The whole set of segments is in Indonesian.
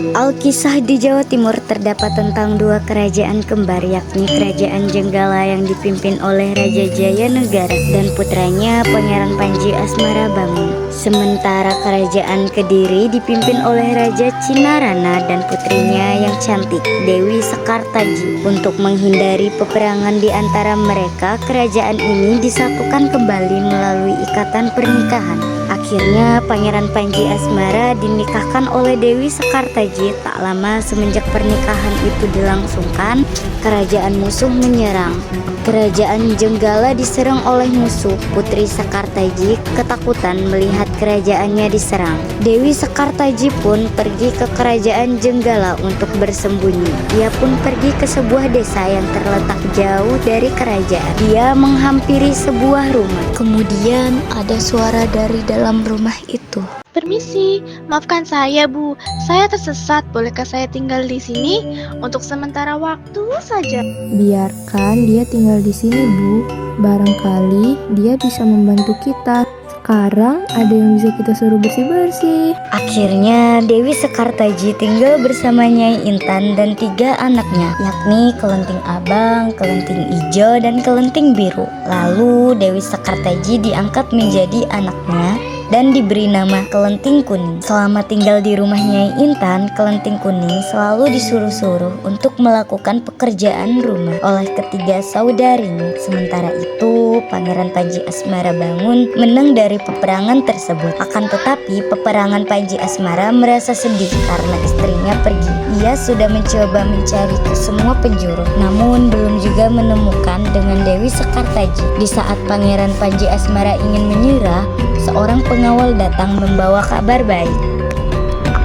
Alkisah di Jawa Timur terdapat tentang dua kerajaan kembar, yakni Kerajaan Jenggala yang dipimpin oleh Raja Jayanegara dan putranya Pangeran Panji Asmarabangun. Sementara Kerajaan Kediri dipimpin oleh Raja Cinarana dan putrinya yang cantik, Dewi Sekartaji. Untuk menghindari peperangan di antara mereka, kerajaan ini disatukan kembali melalui ikatan pernikahan. Akhirnya Pangeran Panji Asmara dinikahkan oleh Dewi Sekartaji. Tak lama semenjak pernikahan itu dilangsungkan, kerajaan musuh menyerang. Kerajaan Jenggala diserang oleh musuh. Putri Sekartaji ketakutan melihat kerajaannya diserang. Dewi Sekartaji pun pergi ke kerajaan Jenggala untuk bersembunyi. Ia pun pergi ke sebuah desa yang terletak jauh dari kerajaan. Dia menghampiri sebuah rumah. Kemudian ada suara dari dalam rumah itu. Permisi, maafkan saya, Bu. Saya tersesat. Bolehkah saya tinggal di sini untuk sementara waktu saja? Biarkan dia tinggal di sini, Bu. Barangkali dia bisa membantu kita. Sekarang ada yang bisa kita suruh bersih-bersih. Akhirnya Dewi Sekartaji tinggal bersama Nyai Intan dan 3 anaknya, yakni Kelenting Abang, Kelenting Ijo, dan Kelenting Biru. Lalu Dewi Sekartaji diangkat menjadi anaknya dan diberi nama Kelenting Kuning. Selama tinggal di rumah Nyai Intan, Kelenting Kuning selalu disuruh-suruh untuk melakukan pekerjaan rumah oleh ketiga saudarinya. Sementara itu, Pangeran Panji Asmarabangun menang dari peperangan tersebut. Akan tetapi, peperangan Panji Asmara merasa sedih karena istrinya pergi. Ia sudah mencoba mencari ke semua penjuru, namun belum juga menemukan dengan Dewi Sekartaji. Di saat Pangeran Panji Asmara ingin menyerah, seorang pengawal datang membawa kabar baik.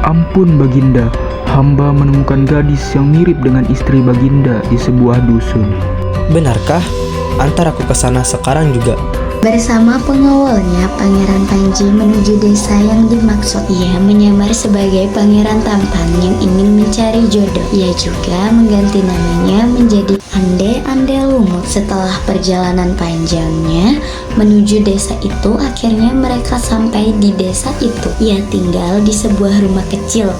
Ampun Baginda, hamba menemukan gadis yang mirip dengan istri Baginda di sebuah dusun. Benarkah? Antar aku ke sana sekarang juga. Bersama pengawalnya, Pangeran Panji menuju desa yang dimaksud. Ia menyamar sebagai pangeran tampan yang ingin mencari jodoh. Ia juga mengganti namanya menjadi Ande Ande Lumut. Setelah perjalanan panjangnya menuju desa itu, akhirnya mereka sampai di desa itu. Ia tinggal di sebuah rumah kecil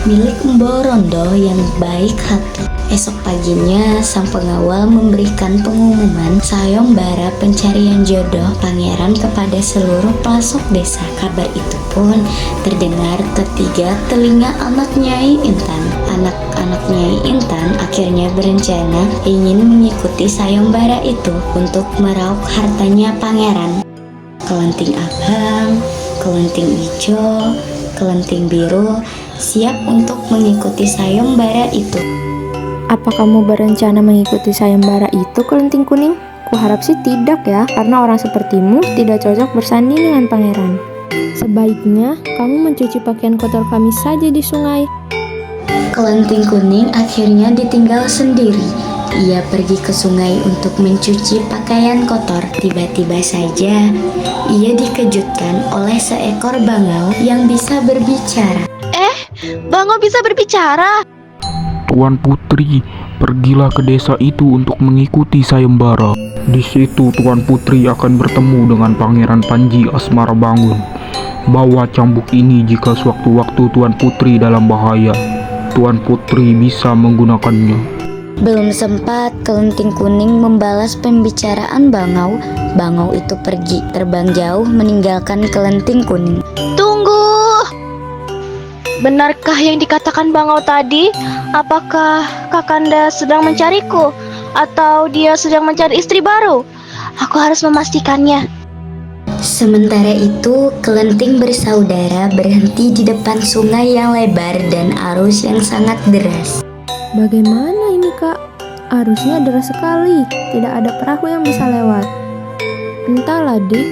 milik Mbok Rondo yang baik hati. Esok paginya, sang pengawal memberikan pengumuman sayembara pencarian jodoh pangeran kepada seluruh pelosok desa. Kabar itu pun terdengar ke 3 telinga anak Nyai Intan. Anak-anak Nyai Intan akhirnya berencana ingin mengikuti sayembara itu untuk meraup hartanya pangeran. Kelenting Abang, Kelenting Ijo, Kelenting Biru siap untuk mengikuti sayembara itu. Apa kamu berencana mengikuti sayembara itu, Kelenting Kuning? Kuharap sih tidak ya, karena orang sepertimu tidak cocok bersanding dengan pangeran. Sebaiknya kamu mencuci pakaian kotor kami saja di sungai. Kelenting Kuning akhirnya ditinggal sendiri. Ia pergi ke sungai untuk mencuci pakaian kotor. Tiba-tiba saja ia dikejutkan oleh seekor bangau yang bisa berbicara. Bangau bisa berbicara? Tuan Putri, pergilah ke desa itu untuk mengikuti sayembara. Di situ Tuan Putri akan bertemu dengan Pangeran Panji Asmarabangun. Bawa cambuk ini jika sewaktu-waktu Tuan Putri dalam bahaya. Tuan Putri bisa menggunakannya. Belum sempat Kelenting Kuning membalas pembicaraan bangau. Bangau itu pergi terbang jauh meninggalkan Kelenting Kuning. Tunggu! Benarkah yang dikatakan Bangau tadi? Apakah Kakanda sedang mencariku? Atau dia sedang mencari istri baru? Aku harus memastikannya. Sementara itu, Kelenting bersaudara berhenti di depan sungai yang lebar dan arus yang sangat deras. Bagaimana ini, Kak? Arusnya deras sekali, tidak ada perahu yang bisa lewat. Entahlah, Dik.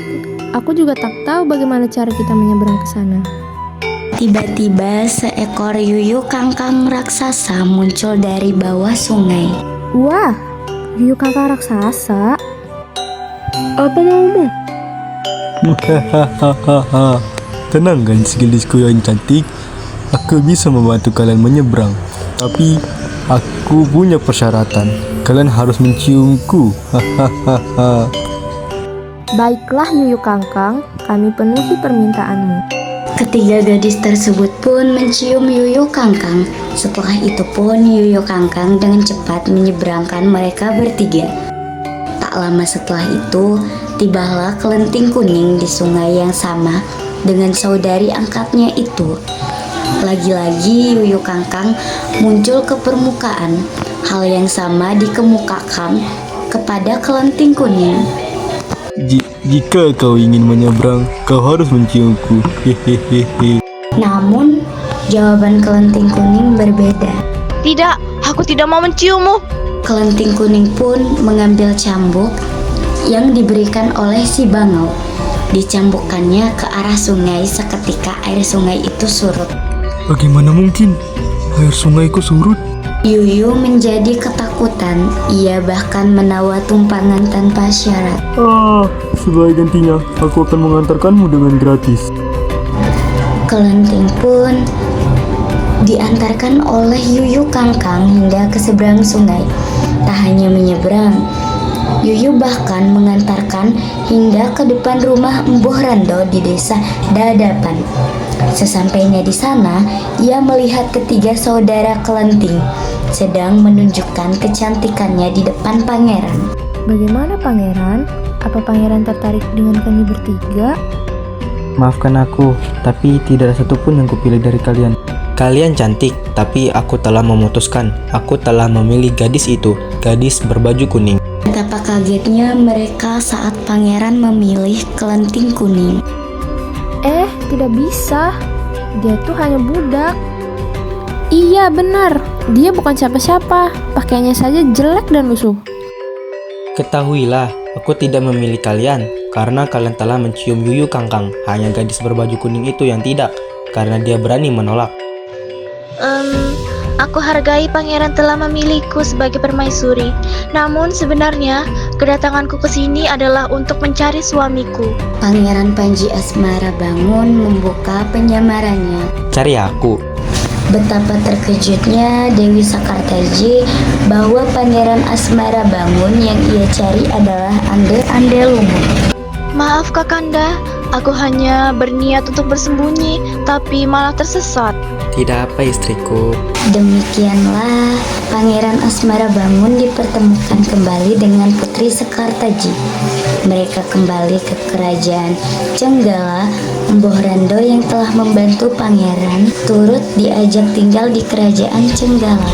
Aku juga tak tahu bagaimana cara kita menyeberang ke sana. Tiba-tiba seekor yuyu kangkang raksasa muncul dari bawah sungai. Wah, yuyu kakak raksasa. Apa maumu? Hahaha. Tenang kan gadisku yang cantik. Aku bisa membantu kalian menyeberang. Tapi aku punya persyaratan. Kalian harus menciumku. Hahaha. Baiklah Yuyu Kangkang, kami penuhi permintaanmu. Ketiga gadis tersebut pun mencium Yuyu Kangkang. Setelah itu pun Yuyu Kangkang dengan cepat menyeberangkan mereka bertiga. Tak lama setelah itu, tibalah kelenting kuning di sungai yang sama dengan saudari angkatnya itu. Lagi-lagi Yuyu Kangkang muncul ke permukaan. Hal yang sama dikemukakan kepada kelenting kuning. Jika kau ingin menyeberang, kau harus menciumku. Hehehe. Namun, jawaban kelenting kuning berbeda. Tidak, aku tidak mau menciummu. Kelenting kuning pun mengambil cambuk yang diberikan oleh si bangau. Dicambukkannya ke arah sungai seketika air sungai itu surut. Bagaimana mungkin air sungaiku surut? Yuyu menjadi ketakutan. Ia bahkan menawa tumpangan tanpa syarat. Sebagai gantinya, aku akan mengantarkanmu dengan gratis. Kelenting pun diantarkan oleh Yuyu Kangkang hingga ke seberang sungai. Tak hanya menyeberang, Yuyu bahkan mengantarkan hingga ke depan rumah Embuh Rando di desa Dadapan. Sesampainya di sana, ia melihat ketiga saudara kelenting sedang menunjukkan kecantikannya di depan pangeran. Bagaimana pangeran? Apa pangeran tertarik dengan kami bertiga? Maafkan aku, tapi tidak ada satupun yang kupilih dari kalian. Kalian cantik, tapi aku telah memutuskan. Aku telah memilih gadis itu, gadis berbaju kuning. Betapa kagetnya mereka saat pangeran memilih kelenting kuning. Tidak bisa. Dia tuh hanya budak. Iya benar, dia bukan siapa-siapa. Pakaiannya saja jelek dan lusuh. Ketahuilah, aku tidak memilih kalian karena kalian telah mencium Yuyu Kangkang. Hanya gadis berbaju kuning itu yang tidak, karena dia berani menolak. Aku hargai pangeran telah memilihku sebagai permaisuri. Namun sebenarnya kedatanganku ke sini adalah untuk mencari suamiku. Pangeran Panji Asmara bangun membuka penyamarannya. Cari aku. Betapa terkejutnya Dewi Sakartaji bahwa Pangeran Asmara bangun yang ia cari adalah Ande Lumut. Maaf Kakanda, aku hanya berniat untuk bersembunyi, tapi malah tersesat. Tidak apa istriku. Demikianlah Pangeran Asmara bangun dipertemukan kembali dengan Putri Sekartaji. Mereka kembali ke kerajaan Cenggala. Embuh Rando yang telah membantu pangeran turut diajak tinggal di kerajaan Cenggala.